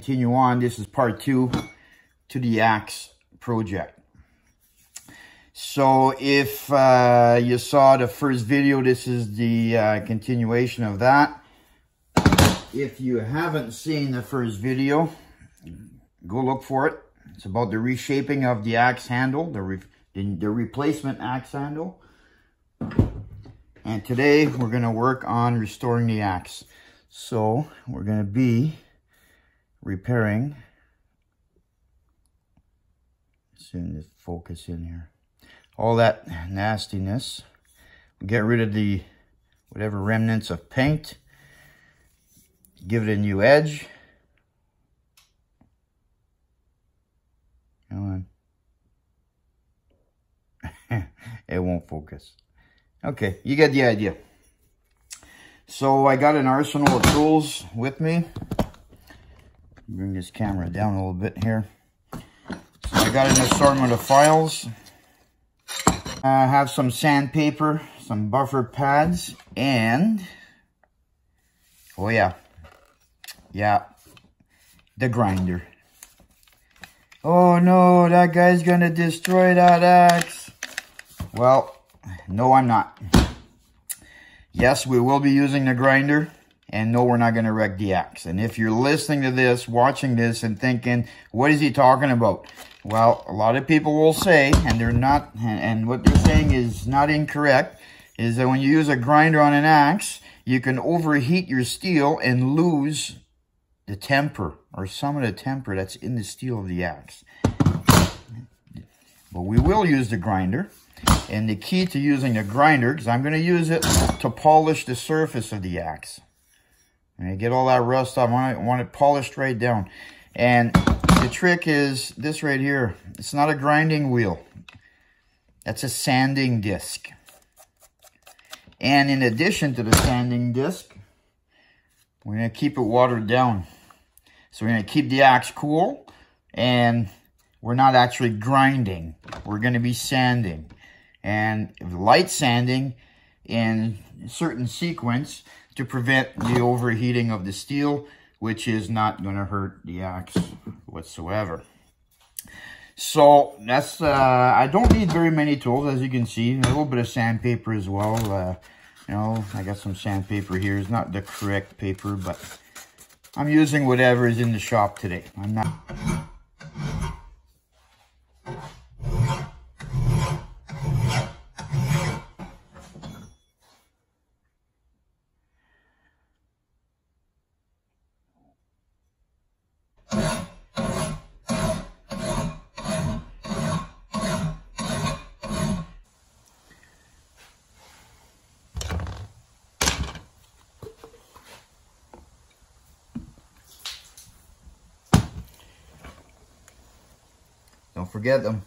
continue on. This is part 2 to the axe project. So if you saw the first video, this is the continuation of that. If you haven't seen the first video, go look for it. It's about the reshaping of the axe handle, the replacement axe handle. And today we're going to work on restoring the axe. So we're going to be repairing, soon to focus in here, all that nastiness. Get rid of the whatever remnants of paint. Give it a new edge. Come on. It won't focus. Okay, you get the idea. So I got an arsenal of tools with me. Bring this camera down a little bit here. So I got an assortment of files. I have some sandpaper, some buffer pads, and oh yeah, the grinder. Oh no, that guy's gonna destroy that axe. Well, no, I'm not. Yes, we will be using the grinder, and no, we're not going to wreck the axe. And if you're listening to this, watching this, and thinking, what is he talking about? Well, a lot of people will say, and they're not, and what they're saying is not incorrect, is that when you use a grinder on an axe, you can overheat your steel and lose the temper, or some of the temper that's in the steel of the axe. But we will use the grinder. And the key to using the grinder, because I'm going to use it to polish the surface of the axe. And get all that rust off. I want it polished right down. And the trick is this right here. It's not a grinding wheel. That's a sanding disc. And in addition to the sanding disc, we're going to keep it watered down. So we're going to keep the axe cool. And we're not actually grinding. We're going to be sanding. And light sanding in a certain sequence to prevent the overheating of the steel, which is not going to hurt the axe whatsoever. So that's, I don't need very many tools, as you can see. A little bit of sandpaper as well. You know, I got some sandpaper here. It's not the correct paper, but I'm using whatever is in the shop today. I'm not... Don't forget them.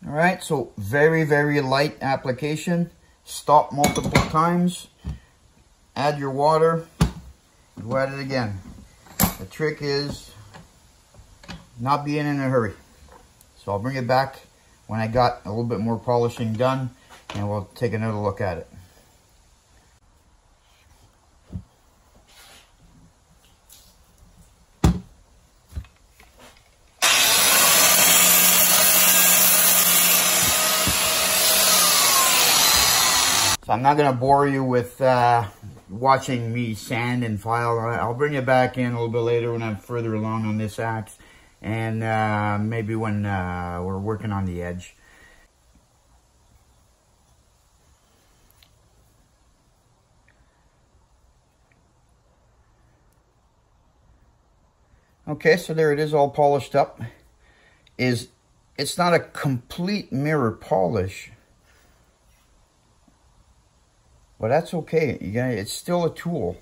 All right, so very, very light application. Stop multiple times. Add your water. Go at it again. The trick is not being in a hurry. So I'll bring it back when I got a little bit more polishing done, and we'll take another look at it. So I'm not going to bore you with watching me sand and file. I'll bring it back in a little bit later when I'm further along on this axe. And maybe when we're working on the edge. Okay, so there it is, all polished up. It's not a complete mirror polish. But that's okay. It's still a tool.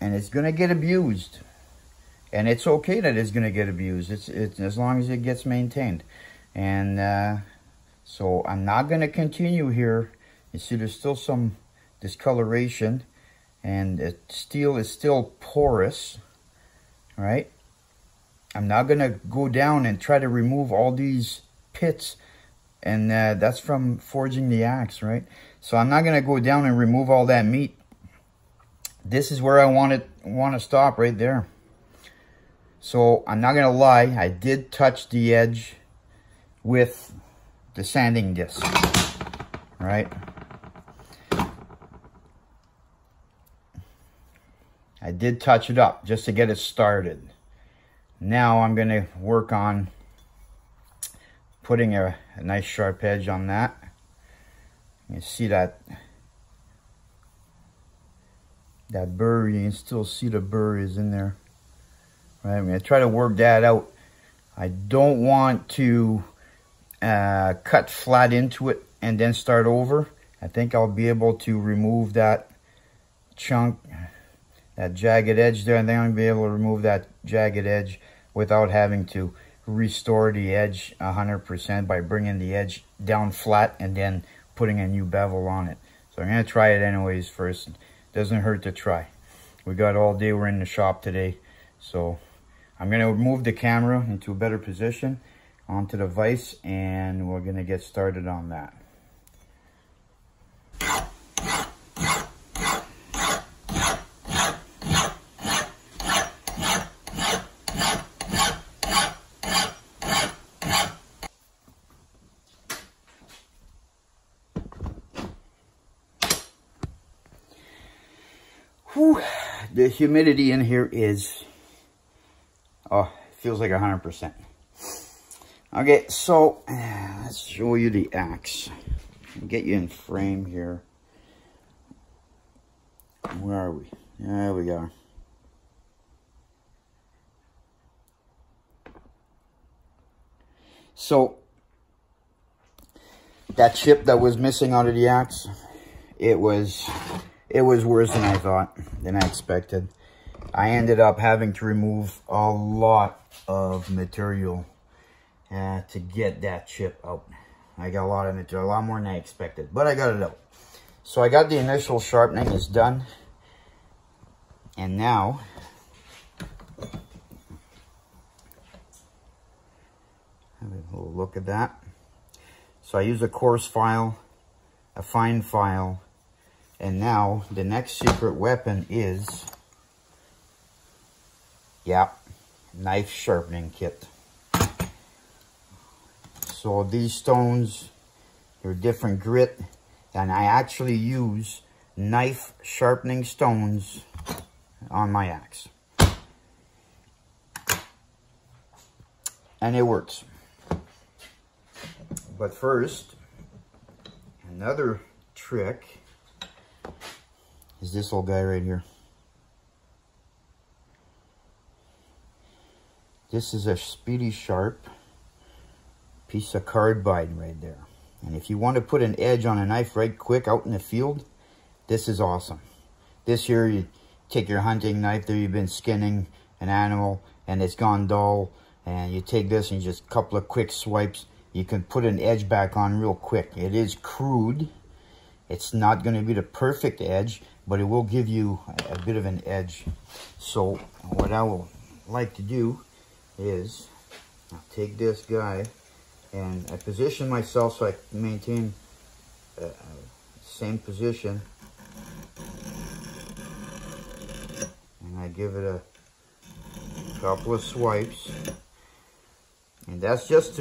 And it's going to get abused. And it's okay that it's going to get abused. It's as long as it gets maintained. And so I'm not going to continue here. You see there's still some discoloration. And the steel is still porous. Right? I'm not going to go down and try to remove all these pits And that's from forging the axe, right? So I'm not going to go down and remove all that meat. This is where I want to stop, right there. So I'm not going to lie, I did touch the edge with the sanding disc, right? I did touch it up just to get it started. Now I'm going to work on putting a nice sharp edge on that. You see that burr, you can still see the burr is in there. Right, I'm going to try to work that out. I don't want to cut flat into it and then start over. I think I'll be able to remove that chunk, that jagged edge there, and then I'll be able to remove that jagged edge without having to restore the edge 100% by bringing the edge down flat and then putting a new bevel on it. So I'm going to try it anyways first. Doesn't hurt to try. We got all day, we're in the shop today. So I'm going to move the camera into a better position onto the vise, and we're going to get started on that. Whew, the humidity in here is, oh, it feels like 100%. Okay, so let's show you the axe. Get you in frame here. Where are we? There we go. So that chip that was missing out of the axe, it was worse than I thought, than I expected. I ended up having to remove a lot of material to get that chip out. I got a lot of material, a lot more than I expected, but I got it out. So I got the initial sharpening is done. And now, have a little look at that. So I use a coarse file, a fine file, and now the next secret weapon is, yeah, knife sharpening kit. So these stones, they're different grit, and I actually use knife sharpening stones on my axe. And it works. But first, another trick is this old guy right here. This is a Speedy Sharp piece of carbide right there. And if you want to put an edge on a knife right quick out in the field, this is awesome. This here, you take your hunting knife there, you've been skinning an animal and it's gone dull, and you take this and just a couple of quick swipes, you can put an edge back on real quick. It is crude. It's not going to be the perfect edge, but it will give you a bit of an edge. So what I will like to do is I'll take this guy and I position myself so I maintain same position, and I give it a couple of swipes, and that's just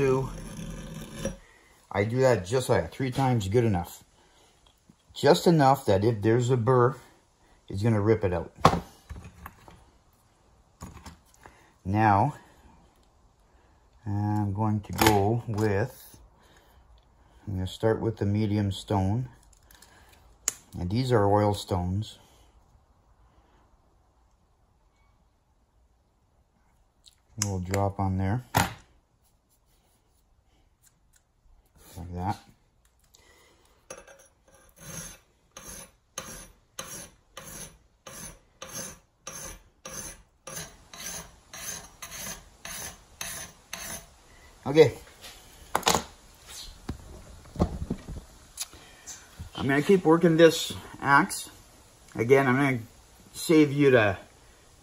I do that just like 3 times, good enough. Just enough that if there's a burr, it's going to rip it out. Now, I'm going to go with, I'm going to start with the medium stone. And these are oil stones. We'll drop on there. Like that. Okay. I'm going to keep working this axe. Again, I'm going to save you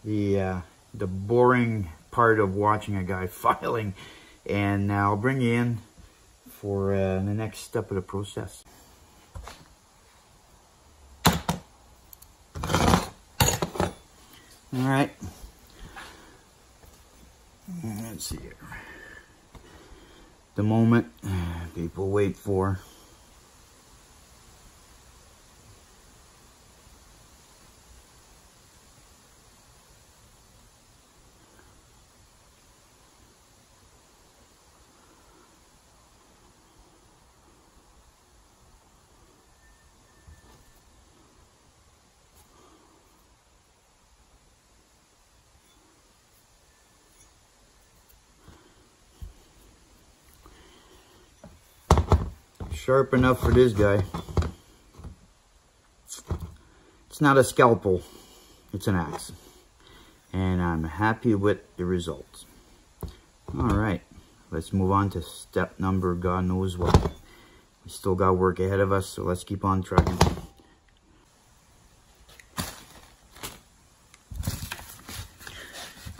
the boring part of watching a guy filing, and I'll bring you in for the next step of the process. All right. Let's see here. The moment people wait for. Sharp enough for this guy. It's not a scalpel, it's an axe. And I'm happy with the results. All right, let's move on to step number God knows what. We still got work ahead of us, so let's keep on trucking.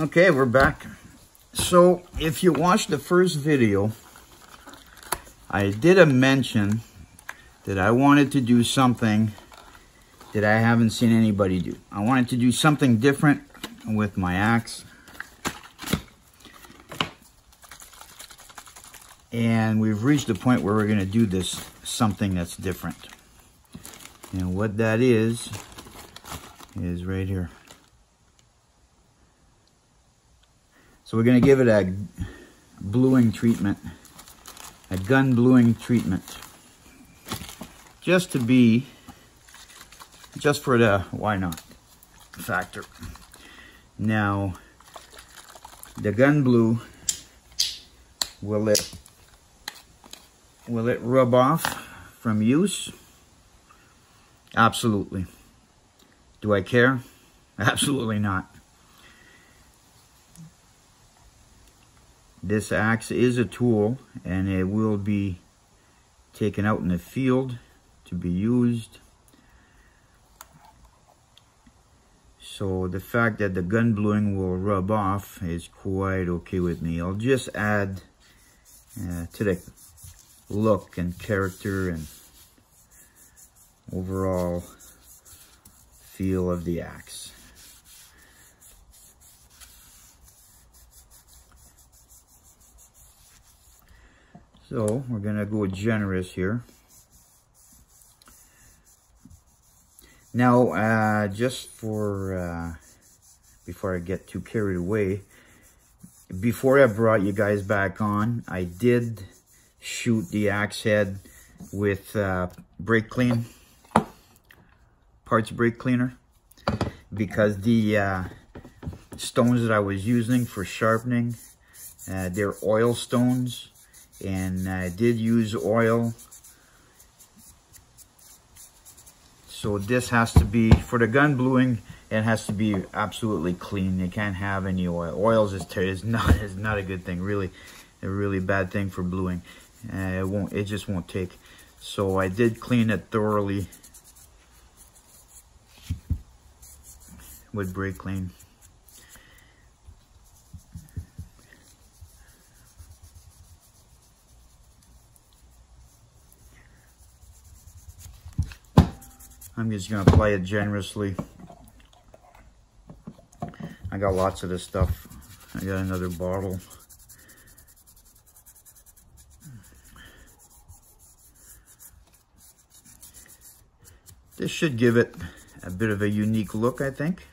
Okay, we're back. So if you watched the first video, I did a mention that I wanted to do something that I haven't seen anybody do. I wanted to do something different with my axe. And we've reached the point where we're going to do this, something that's different. And what that is right here. So we're going to give it a bluing treatment. A gun bluing treatment, just for the why not factor. Now, the gun blue, will it rub off from use? Absolutely. Do I care? Absolutely not. This axe is a tool, and it will be taken out in the field to be used. So the fact that the gun bluing will rub off is quite okay with me. I'll just add to the look and character and overall feel of the axe. So we're going to go generous here. Now, just for, before I get too carried away, before I brought you guys back on, I did shoot the axe head with brake clean, parts brake cleaner, because the stones that I was using for sharpening, they're oil stones. And I did use oil, so this has to be, for the gun bluing, it has to be absolutely clean. You can't have any oil. Oils is not a good thing, really, a really bad thing for bluing. It just won't take. So I did clean it thoroughly with brake clean. I'm just going to apply it generously. I got lots of this stuff. I got another bottle. This should give it a bit of a unique look, I think.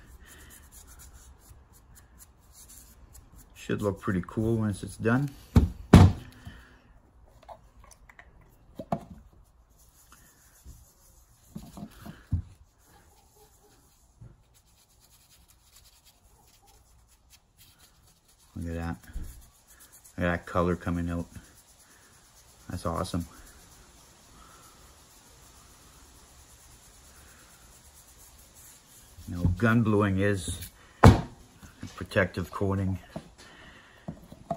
Should look pretty cool once it's done. Look at that. Look at that color coming out. That's awesome. You know, gun bluing is a protective coating.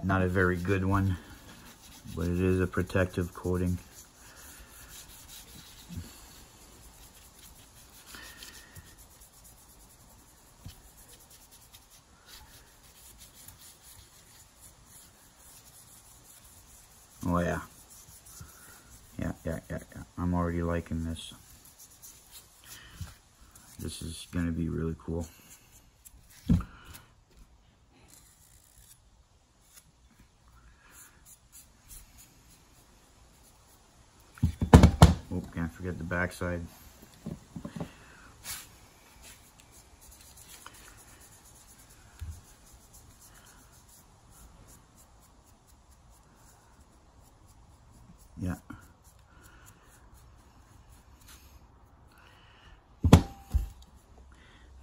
Not a very good one, but it is a protective coating. Oh yeah, Yeah. I'm already liking this. This is going to be really cool. Oh, can't forget the backside. Yeah.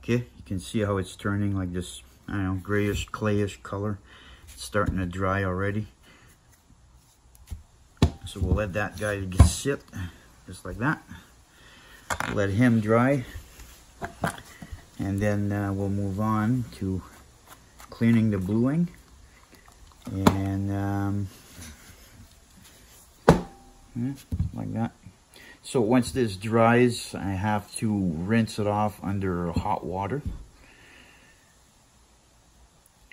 Okay, you can see how it's turning like this, I don't know, grayish, clayish color. It's starting to dry already. So we'll let that guy get sit, just like that. Let him dry. And then we'll move on to cleaning the bluing. And like that. So once this dries, I have to rinse it off under hot water.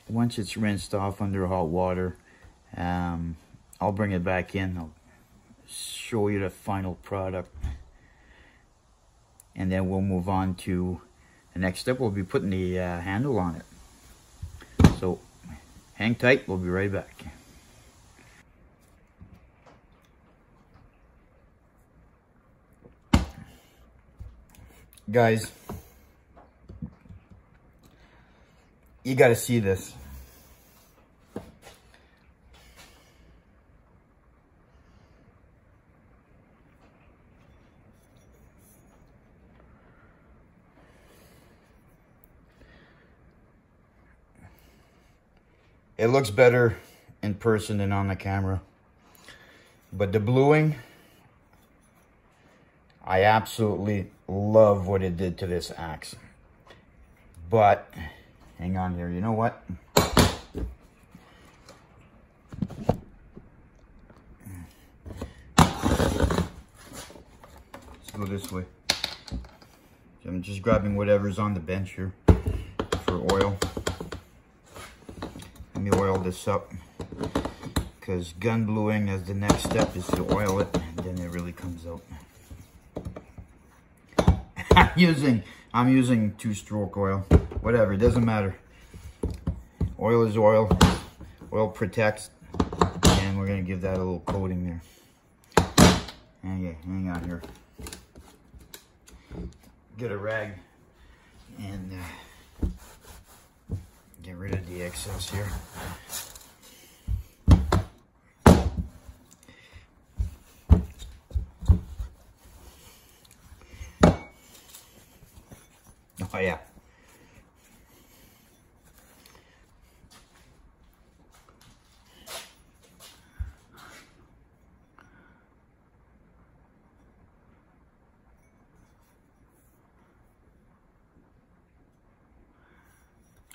Once it's rinsed off under hot water, I'll bring it back in. I'll show you the final product. And then we'll move on to the next step. We'll be putting the handle on it. So hang tight, we'll be right back. Guys, you got to see this. It looks better in person than on the camera. But the bluing, I absolutely love what it did to this axe. But, hang on here, you know what? Let's go this way. I'm just grabbing whatever's on the bench here for oil. Let me oil this up, because gun bluing as the next step is to oil it, and then it really comes out. I'm using 2-stroke oil. Whatever, it doesn't matter. Oil is oil. Oil protects, and we're gonna give that a little coating there. Hang on here. Get a rag and get rid of the excess here. Oh yeah.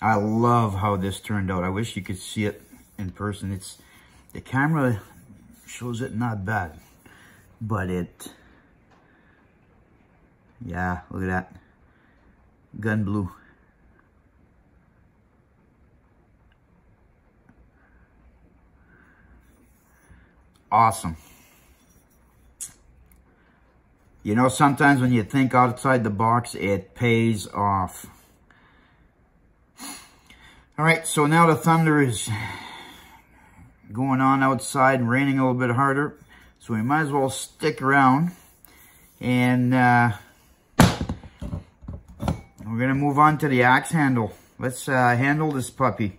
I love how this turned out. I wish you could see it in person. The camera shows it not bad, but yeah, look at that. Gun blue. Awesome. You know, sometimes when you think outside the box, it pays off. All right, so now the thunder is going on outside and raining a little bit harder. So we might as well stick around. And we're going to move on to the axe handle. Let's handle this puppy.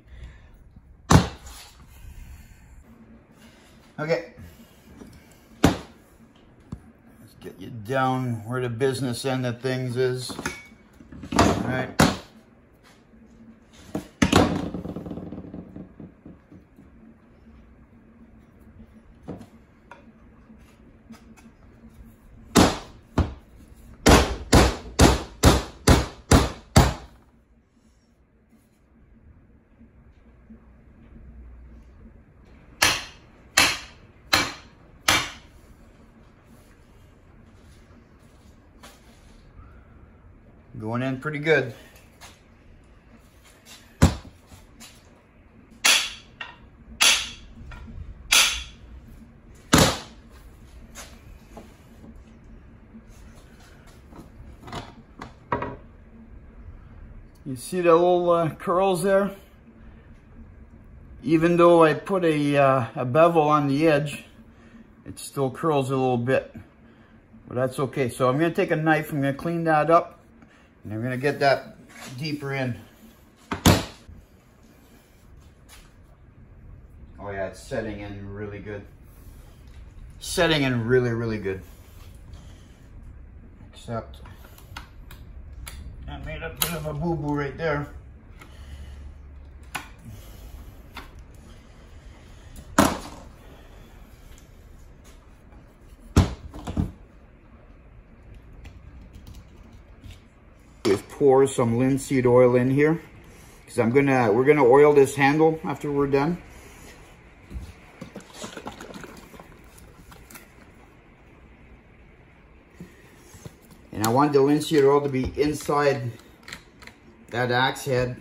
Okay. Let's get you down where the business end of things is. All right. Going in pretty good. You see the little curls there? Even though I put a bevel on the edge, it still curls a little bit. But that's okay. So I'm going to take a knife, I'm going to clean that up, and I'm going to get that deeper in. Oh yeah, it's setting in really good. Setting in really, really good. Except I made a bit of a boo-boo right there. Just pour some linseed oil in here, because we're gonna oil this handle after we're done. And I want the linseed oil to be inside that axe head,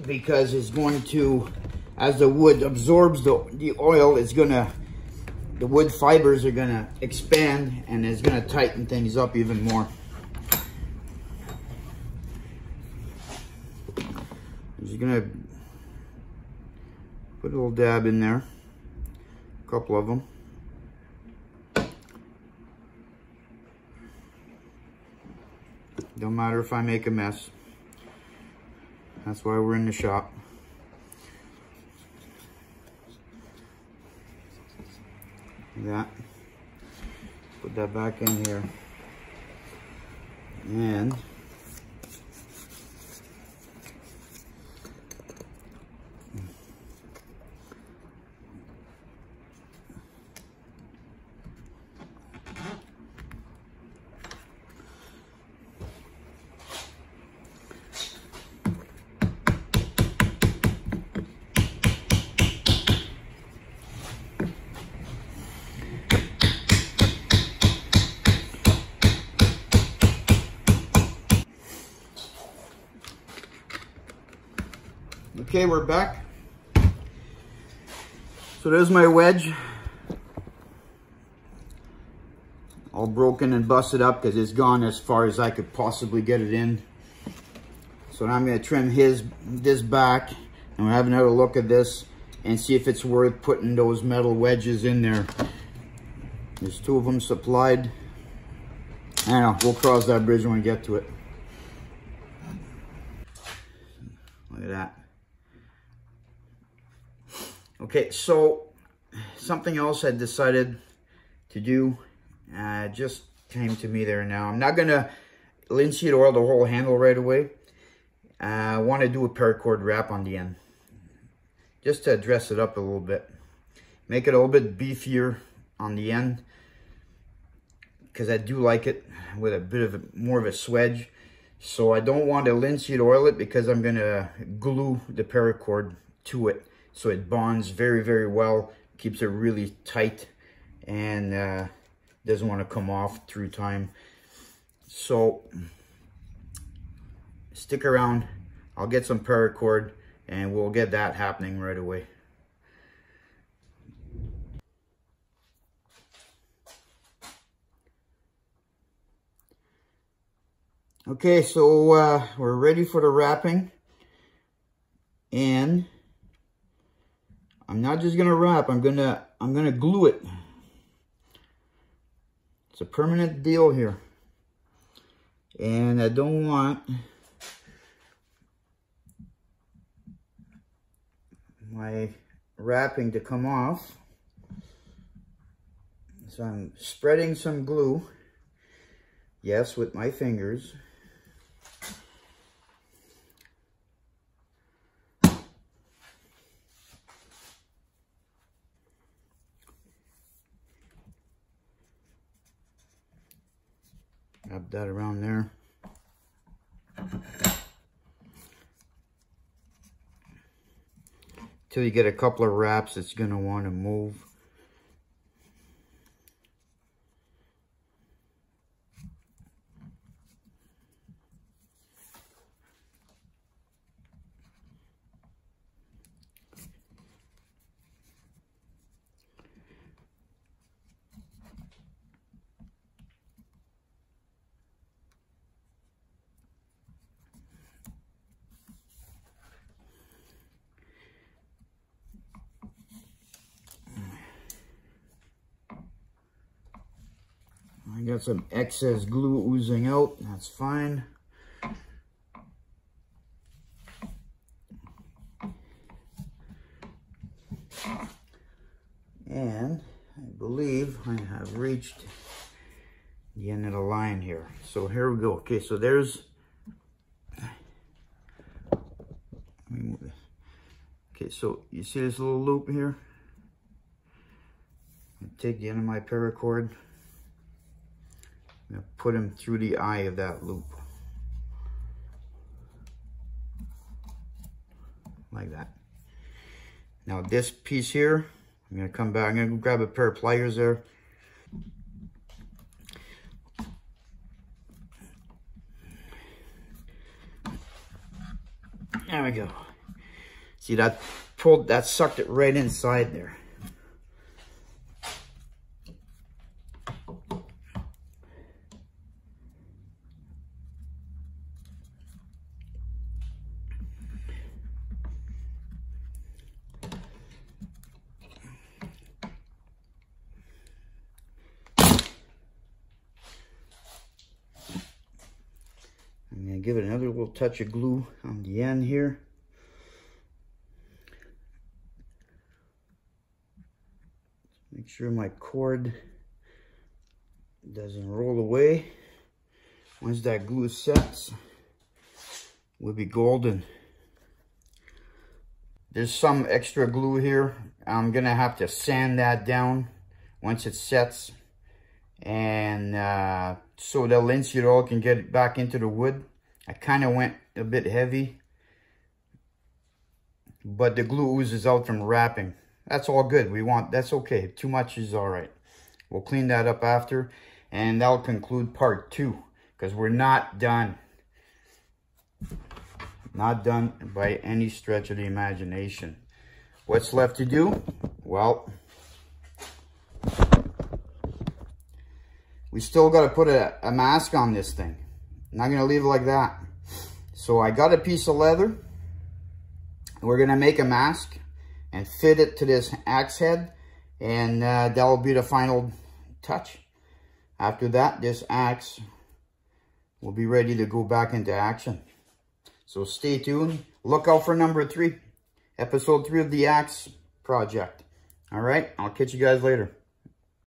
because it's going to, as the wood absorbs the oil, the wood fibers are gonna expand, and it's gonna tighten things up even more. I'm just gonna put a little dab in there, a couple of them. Don't matter if I make a mess. That's why we're in the shop. That. Put that back in here. And okay, we're back. So there's my wedge. All broken and busted up because it's gone as far as I could possibly get it in. So now I'm going to trim this back, and we're having another look at this and see if it's worth putting those metal wedges in there. There's 2 of them supplied. I don't know, we'll cross that bridge when we get to it. Look at that. Okay, so something else I decided to do just came to me there now. I'm not gonna linseed oil the whole handle right away. I want to do a paracord wrap on the end, just to dress it up a little bit, make it a little bit beefier on the end, because I do like it with a bit of more of a swedge. So I don't want to linseed oil it, because I'm gonna glue the paracord to it. So it bonds very, very well, keeps it really tight, and doesn't want to come off through time. So stick around, I'll get some paracord, and we'll get that happening right away. Okay, so we're ready for the wrapping, and I'm not just gonna wrap, I'm gonna glue it. It's a permanent deal here. And I don't want my wrapping to come off. So I'm spreading some glue. Yes, with my fingers. Wrap that around there. Till you get a couple of wraps, it's going to want to move. got some excess glue oozing out. That's fine. And I believe I have reached the end of the line here. So here we go. Okay, so there's... Let me move this. Okay, so you see this little loop here? I take the end of my paracord. I'm going to put him through the eye of that loop. Like that. Now this piece here, I'm going to come back. I'm going to grab a pair of pliers there. There we go. See, that pulled, that sucked it right inside there. I'm going to give it another little touch of glue on the end here. Make sure my cord doesn't roll away. Once that glue sets, we'll be golden. There's some extra glue here. I'm going to have to sand that down once it sets. And so the linseed oil can get back into the wood. I kind of went a bit heavy, but the glue oozes out from wrapping. That's all good. That's okay. Too much is all right. We'll clean that up after, and that'll conclude part 2, because we're not done. Not done by any stretch of the imagination. What's left to do? Well, we still got to put a mask on this thing. I'm not going to leave it like that. So I got a piece of leather. We're going to make a mask and fit it to this axe head. And that will be the final touch. After that, this axe will be ready to go back into action. So stay tuned. Look out for number 3. Episode 3 of the axe project. All right, I'll catch you guys later.